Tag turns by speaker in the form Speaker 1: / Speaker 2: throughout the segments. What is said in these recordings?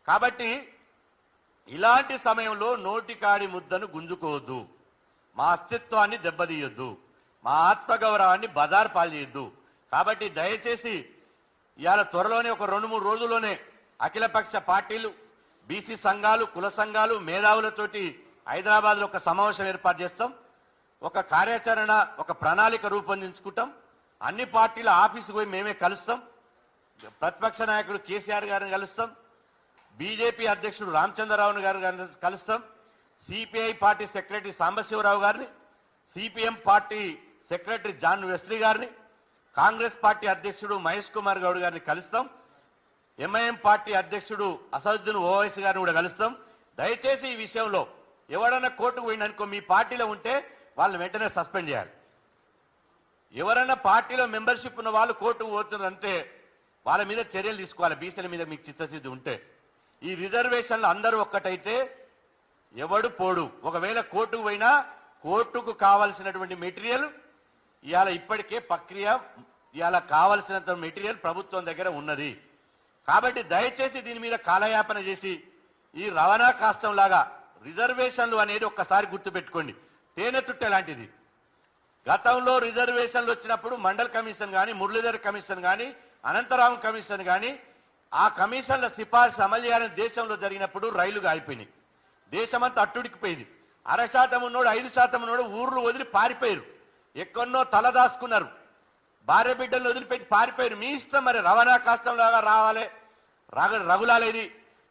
Speaker 1: కాబట్టి ఇలాంటి సమయంలో నోటికాడి ముద్దను గుంజుకోవద్దు, మా అస్తిత్వాన్ని దెబ్బతీయొద్దు, మా ఆత్మగౌరవాన్ని బజార్ పాలు చేయొద్దు. కాబట్టి దయచేసి ఇవాళ త్వరలోనే ఒక 2-3 రోజుల్లోనే అఖిలపక్ష పార్టీలు, బీసీ సంఘాలు, కుల సంఘాలు, మేధావులతోటి హైదరాబాద్లో ఒక సమావేశం ఏర్పాటు చేస్తాం. ఒక కార్యాచరణ, ఒక ప్రణాళిక రూపొందించుకుంటాం. అన్ని పార్టీల ఆఫీసుకు పోయి మేమే కలుస్తాం. ప్రతిపక్ష నాయకుడు కేసీఆర్ గారిని కలుస్తాం, బీజేపీ అధ్యక్షుడు రామచంద్రరావు గారిని కలుస్తాం, సిపిఐ పార్టీ సెక్రటరీ సాంబశివరావు గారిని, CPM party secretary John Wesley గారిని, కాంగ్రెస్ పార్టీ అధ్యక్షుడు మహేష్ కుమార్ గౌడ్ గారిని కలుస్తాం, ఎంఐఎం పార్టీ అధ్యక్షుడు అసదుద్దీన్ ఓవైసీ గారిని కూడా కలుస్తాం. దయచేసి ఈ విషయంలో ఎవరైనా కోర్టుకు పోయిందనుకో, మీ పార్టీలో ఉంటే వాళ్ళని వెంటనే సస్పెండ్ చేయాలి. ఎవరైనా పార్టీలో మెంబర్షిప్ ఉన్న వాళ్ళు కోర్టుకు పోతున్నారంటే వాళ్ళ మీద చర్యలు తీసుకోవాలి. బీసీల మీద మీకు చిత్తశుద్ధి ఉంటే. ఈ రిజర్వేషన్లు అందరూ ఒక్కటైతే ఎవడు పోడు. ఒకవేళ కోర్టుకు పోయినా కోర్టుకు కావాల్సినటువంటి మెటీరియల్ ఇవాళ ఇప్పటికే ప్రక్రియ, ఇవాళ కావాల్సినంత మెటీరియల్ ప్రభుత్వం దగ్గర ఉన్నది. కాబట్టి దయచేసి దీని మీద కాలయాపన చేసి ఈ రవాణా కాష్టం లాగా రిజర్వేషన్లు అనేది ఒక్కసారి గుర్తుపెట్టుకోండి. తేనె తుట్టె లాంటిది. గతంలో రిజర్వేషన్లు వచ్చినప్పుడు మండల్ కమిషన్ కానీ, మురళీధర్ కమిషన్ కానీ, అనంతరాం కమిషన్ కానీ, ఆ కమిషన్ల సిఫార్సు అమలు చేయాలని దేశంలో జరిగినప్పుడు రైలుగా అయిపోయినాయి. దేశమంతా అట్టుడికిపోయింది. 0.5% ఉన్నోడు, 5% ఉన్నోడు ఊర్లు వదిలి పారిపోయారు. ఎక్కడో తల దాచుకున్నారు. భార్య బిడ్డలను వదిలిపెట్టి పారిపోయారు. మీ ఇష్టం. మరి రవాణా కాష్టంలాగా రావాలి, రగులాలేది,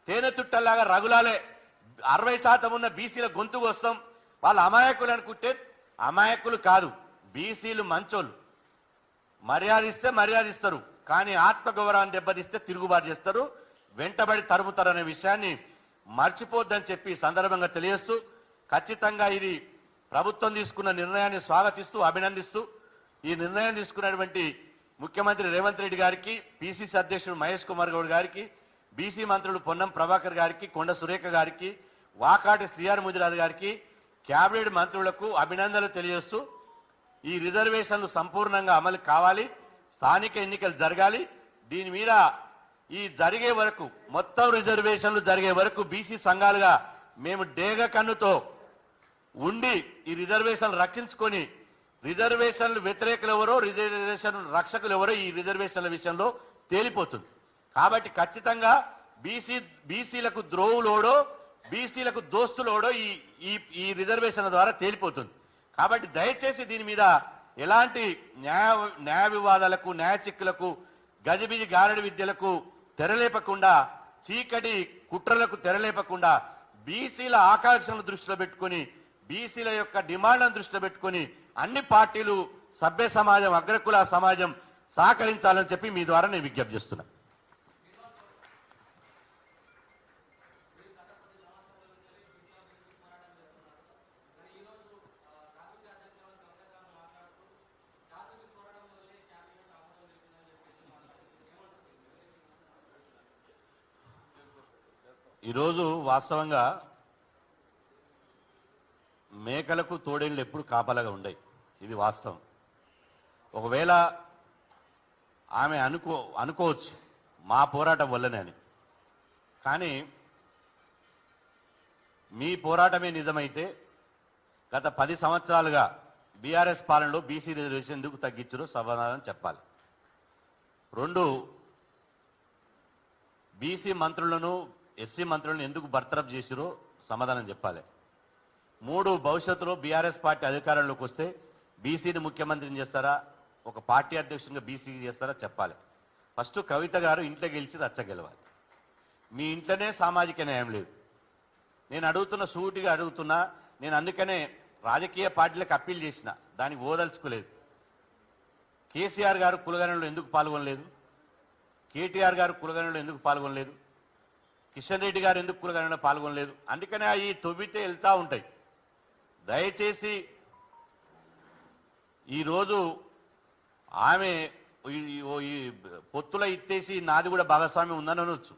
Speaker 1: తేనె తుట్టల్లాగా రగులాలే. 60% ఉన్న బీసీల గొంతుకు వస్తాం. వాళ్ళు అమాయకులు అనుకుంటే అమాయకులు కాదు, బీసీలు మంచోళ్ళు. మర్యాదిస్తే మర్యాదిస్తారు, కానీ ఆత్మగౌరవాన్ని దెబ్బతీస్తే తిరుగుబాటు చేస్తారు, వెంటబడి తరుముతారనే విషయాన్ని మర్చిపోద్దని చెప్పి సందర్భంగా తెలియజేస్తూ, ఖచ్చితంగా ఇది ప్రభుత్వం తీసుకున్న నిర్ణయాన్ని స్వాగతిస్తూ, అభినందిస్తూ, ఈ నిర్ణయం తీసుకున్నటువంటి ముఖ్యమంత్రి రేవంత్ రెడ్డి గారికి, పిసిసి అధ్యక్షుడు మహేష్ కుమార్ గౌడ్ గారికి, బీసీ మంత్రులు పొన్నం ప్రభాకర్ గారికి, కొండ సురేఖ గారికి, వాకాటి శ్రీఆర్ ముదిరాజు గారికి, క్యాబినెట్ మంత్రులకు అభినందనలు తెలియజేస్తూ, ఈ రిజర్వేషన్లు సంపూర్ణంగా అమలు కావాలి, స్థానిక ఎన్నికలు జరగాలి. దీని మీద ఈ జరిగే వరకు, మొత్తం రిజర్వేషన్లు జరిగే వరకు బీసీ సంఘాలుగా మేము డేగ కన్నుతో ఉండి ఈ రిజర్వేషన్లు రక్షించుకొని, రిజర్వేషన్లు వ్యతిరేకులు ఎవరో, రిజర్వేషన్ రక్షకులు ఎవరో ఈ రిజర్వేషన్ల విషయంలో తేలిపోతుంది. కాబట్టి ఖచ్చితంగా బీసీలకు ద్రోవులోడో, బీసీలకు దోస్తులోడో ఈ రిజర్వేషన్ల ద్వారా తేలిపోతుంది. కాబట్టి దయచేసి దీని మీద ఎలాంటి న్యాయ వివాదాలకు, న్యాయ చిక్కులకు, గజిబిజి గారడి విద్యలకు తెరలేపకుండా, చీకటి కుట్రలకు తెరలేపకుండా, బీసీల ఆకాంక్షలను దృష్టిలో పెట్టుకుని, బీసీల యొక్క డిమాండ్లను దృష్టిలో పెట్టుకుని అన్ని పార్టీలు, సభ్య సమాజం, అగ్రకుల సమాజం సహకరించాలని చెప్పి మీ ద్వారా నేను విజ్ఞప్తి చేస్తున్నా. ఈరోజు వాస్తవంగా మేకలకు తోడేళ్ళు ఎప్పుడు కాపలాగా ఉండయి. ఇది వాస్తవం. ఒకవేళ ఆమె అనుకోవచ్చు మా పోరాటం వల్లనే అని. కానీ మీ పోరాటమే నిజమైతే గత 10 సంవత్సరాలుగా బీఆర్ఎస్ పాలనలో బీసీ రిజర్వేషన్ ఎందుకు తగ్గించారో సమాధానం చెప్పాలి. 2, బీసీ మంత్రులను, ఎస్సీ మంత్రులను ఎందుకు బర్తరఫ్ చేసిరో సమాధానం చెప్పాలి. 3, భవిష్యత్తులో బీఆర్ఎస్ పార్టీ అధికారంలోకి వస్తే బీసీని ముఖ్యమంత్రిని చేస్తారా, ఒక పార్టీ అధ్యక్షునిగా బీసీ చేస్తారా చెప్పాలి. ఫస్ట్ కవిత గారు ఇంట్లో గెలిచి రచ్చ గెలవాలి. మీ ఇంట్లోనే సామాజిక న్యాయం లేదు. నేను అడుగుతున్న, సూటిగా అడుగుతున్నా. నేను అందుకనే రాజకీయ పార్టీలకు అప్పీల్ చేసిన, దానికి ఓదలుచుకోలేదు. కేసీఆర్ గారు కులగణనలో ఎందుకు పాల్గొనలేదు, కేటీఆర్ గారు కులగణనలో ఎందుకు పాల్గొనలేదు, కిషన్ రెడ్డి గారు ఎందుకు కులగణనలో పాల్గొనలేదు. అందుకనే ఈ తొవ్వితే వెళ్తా ఉంటాయి. దయచేసి ఈరోజు ఆమె ఈ పొత్తుల ఇత్తేసి నాది కూడా భాగస్వామ్యం ఉందని అనొచ్చు.